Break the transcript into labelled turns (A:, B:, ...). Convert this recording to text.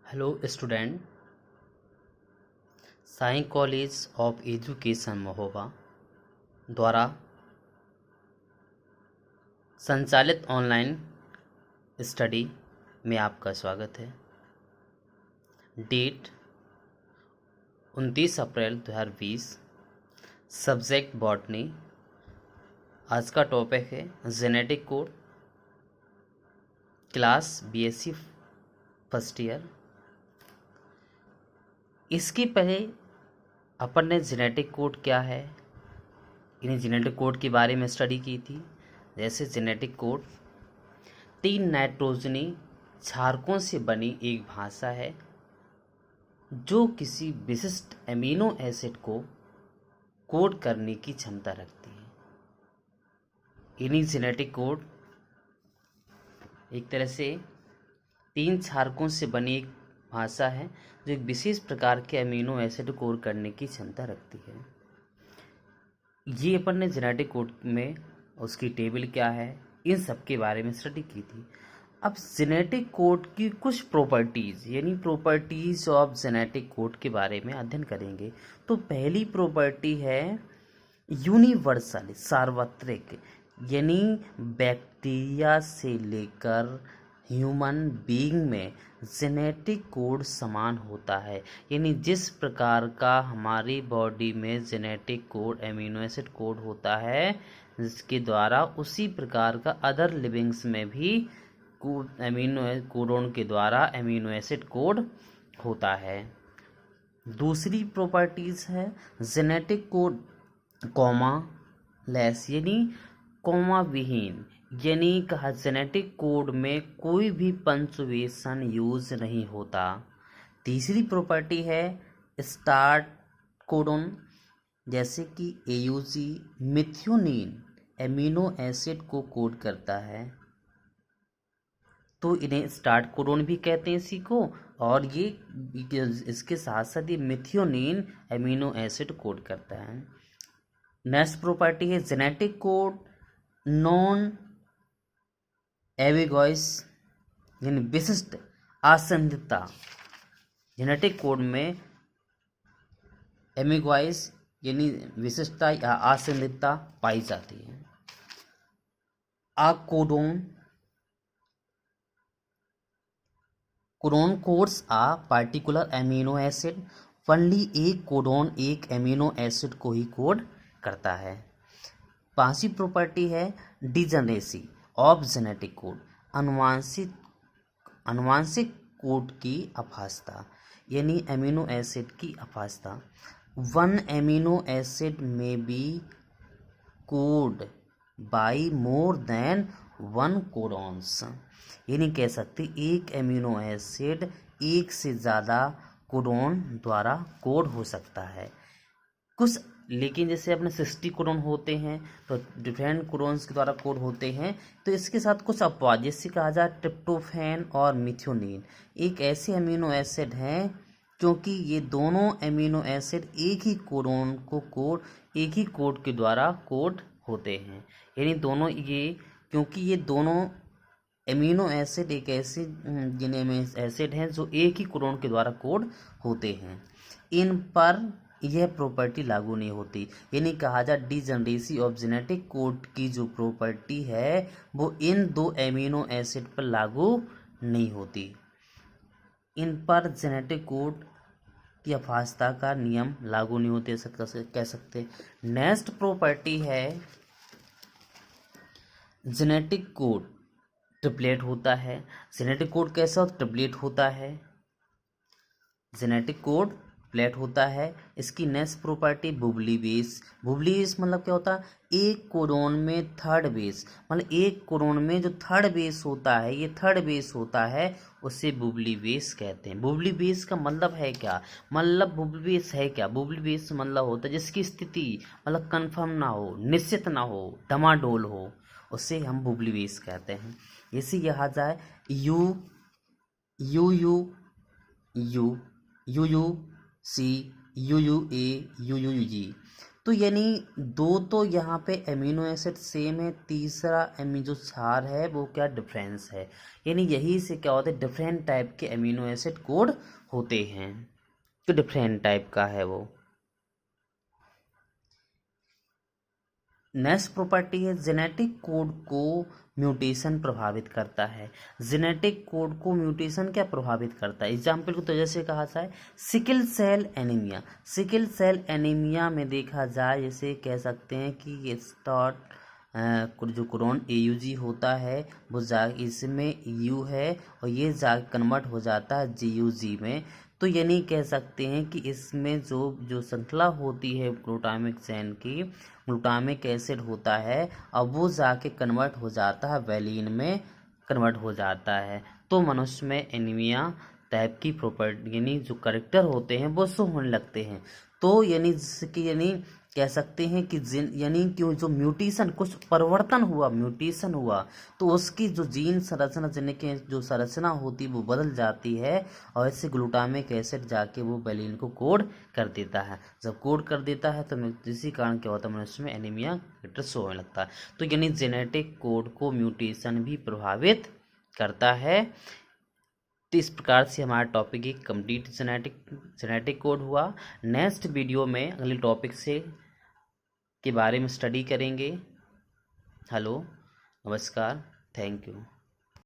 A: Hello student. Sai college of education Mahoba द्वारा संचालित online study में आपका स्वागत है। डेट 29 अप्रैल 2020। Subject botany. आज का टॉपिक है genetic code. Class BSc first year. इसके पहले अपन ने जेनेटिक कोड क्या है, इन जेनेटिक कोड के बारे में स्टडी की थी। जैसे जेनेटिक कोड 3 नाइट्रोजनी क्षारकों से बनी एक भाषा है जो किसी विशिष्ट एमिनो एसिड को कोड करने की क्षमता रखती है। इन्हीं जेनेटिक कोड एक तरह से 3 क्षारकों से बनी एक भाषा है जो एक विशेष प्रकार के अमीनो एसिड कोड करने की क्षमता रखती है। ये अपन ने जेनेटिक कोड में उसकी टेबल क्या है, इन सब के बारे में स्टडी की थी। अब जेनेटिक कोड की कुछ प्रॉपर्टीज यानी प्रॉपर्टीज ऑफ जेनेटिक कोड के बारे में अध्ययन करेंगे। तो पहली प्रॉपर्टी है यूनिवर्सल, सार्वत्रिक, यानी बैक्टीरिया से लेकर ह्यूमन बीइंग में जेनेटिक कोड समान होता है। यानी जिस प्रकार का हमारी बॉडी में genetic code amino acid code होता है, जिसके द्वारा उसी प्रकार का अदर लिविंग्स में भी एमिनो कोडोन के द्वारा एमिनो एसिड कोड होता है। दूसरी प्रॉपर्टीज है जेनेटिक कोड कॉमा लेस, यानी कॉमा विहीन, यानी कहा जेनेटिक कोड में कोई भी पंक्चुएशन यूज नहीं होता। तीसरी प्रॉपर्टी है स्टार्ट कोडोन, जैसे कि एयूजी मिथ्योनिन एमिनो एसिड को कोड करता है, तो इन्हें स्टार्ट कोडोन भी कहते हैं इसी को। और ये इसके साथ साथ ये मिथ्योनिन एमिनो एसिड कोड करता है। नेक्स्ट प्रॉपर्टी है जेनेटिक कोड नॉन एविगॉइस, यानी विशिष्ट असंदिग्धता। जेनेटिक कोड में एमिगॉइस यानी विशिष्टता या असंदिग्धता पाई जाती है। Codon codes a particular amino acid, only एक कोडोन एक एमिनो एसिड को ही कोड करता है। पांचवी प्रॉपर्टी है डिजनरेसी ऑफ जेनेटिक कोड, अनुवांशिक कोड की अपास्ता, यानी एमिनो एसिड की अपास्ता। One amino acid may be code by more than one codons, यानी कह सकते एक एमिनो एसिड एक से ज़्यादा कोडॉन द्वारा कोड हो सकता है। कुछ लेकिन जैसे अपने 60 कोडॉन होते हैं तो डिफरेंट कोडॉन्स के द्वारा कोड होते हैं। तो इसके साथ कुछ अपवाद, जैसे कहा जाए ट्रिप्टोफैन और मिथ्योनिन एक ऐसे अमीनो एसिड हैं क्योंकि ये दोनों एमिनो एसिड एक ही कोडॉन को एक ही कोड के द्वारा कोड होते हैं। यानी दोनों ये, क्योंकि ये दोनों एमिनो एसिड एक ऐसे एसिड हैं जो एक ही कोडॉन के द्वारा कोड होते हैं, इन पर यह प्रॉपर्टी लागू नहीं होती। यानी कहा जाए डिजनरेसी ऑफ जेनेटिक कोड की जो प्रॉपर्टी है वो इन दो एमिनो एसिड पर लागू नहीं होती, इन पर जेनेटिक कोड की अपास्ता का नियम लागू नहीं होते कह सकते। नेक्स्ट प्रॉपर्टी है जेनेटिक कोड ट्रिपलेट होता है। जेनेटिक कोड कैसा ट्रिपलेट होता है? जेनेटिक कोड प्लेट होता है। इसकी next property Bubli base. Bubli base मतलब क्या होता है? एक कोडॉन में थर्ड बेस, मतलब एक कोडॉन में जो थर्ड बेस होता है, ये थर्ड बेस होता है, उसे बुबली बेस कहते हैं। बुबली बेस का मतलब है क्या? मतलब बुबली बेस है क्या? बुबली बेस मतलब होता है जिसकी स्थिति मतलब कंफर्म ना हो, निश्चित ना हो, डमाडोल हो, उसे हम बुबली बेस कहते हैं। इसे यहाँ जाए U U U U U U C U U A U U G, तो यानी दो तो यहाँ पे एमिनो एसिड सेम है, तीसरा जो क्षार है वो क्या डिफरेंस है, यानी यही से क्या होता है डिफरेंट टाइप के एमिनो एसिड कोड होते हैं, तो डिफरेंट टाइप का है वो। नेक्स्ट प्रॉपर्टी है जेनेटिक कोड को म्यूटेशन प्रभावित करता है। जेनेटिक कोड को म्यूटेशन क्या प्रभावित करता है, एग्जाम्पल को तो जैसे कहा जाए sickle cell anaemia. Sickle cell anaemia में देखा जाए जैसे कह सकते हैं कि ये स्टार्ट जो क्रोन AUG होता है वो इसमें यू है और ये कन्वर्ट हो जाता है GUG में, तो यानी कह सकते हैं कि इसमें जो श्रृंखला होती है ग्लूटामिक चैन की, ग्लूटामिक एसिड होता है, अब वो जाके कन्वर्ट हो जाता है वैलिन में कन्वर्ट हो जाता है, तो मनुष्य में एनीमिया टाइप की प्रॉपर्टी यानी जो करेक्टर होते हैं वो शो होने लगते हैं। तो यानी जिससे कि यानी कह सकते हैं कि यानी कि जो म्यूटेशन कुछ परिवर्तन हुआ, म्यूटेशन हुआ, तो उसकी जो जीन संरचना यानी कि जो संरचना होती है वो बदल जाती है और इससे ग्लूटामिक एसिड जाके वो वैलिन को कोड कर देता है। जब कोड कर देता है तो इसी कारण क्या होता है मनुष्य में एनीमिया करेक्टर शो होने लगता है। तो यानी जेनेटिक कोड को म्यूटेशन भी प्रभावित करता है। तो इस प्रकार से हमारा टॉपिक एक कंप्लीट जेनेटिक कोड हुआ। नेक्स्ट वीडियो में अगले टॉपिक से के बारे में स्टडी करेंगे। हेलो, नमस्कार, थैंक यू।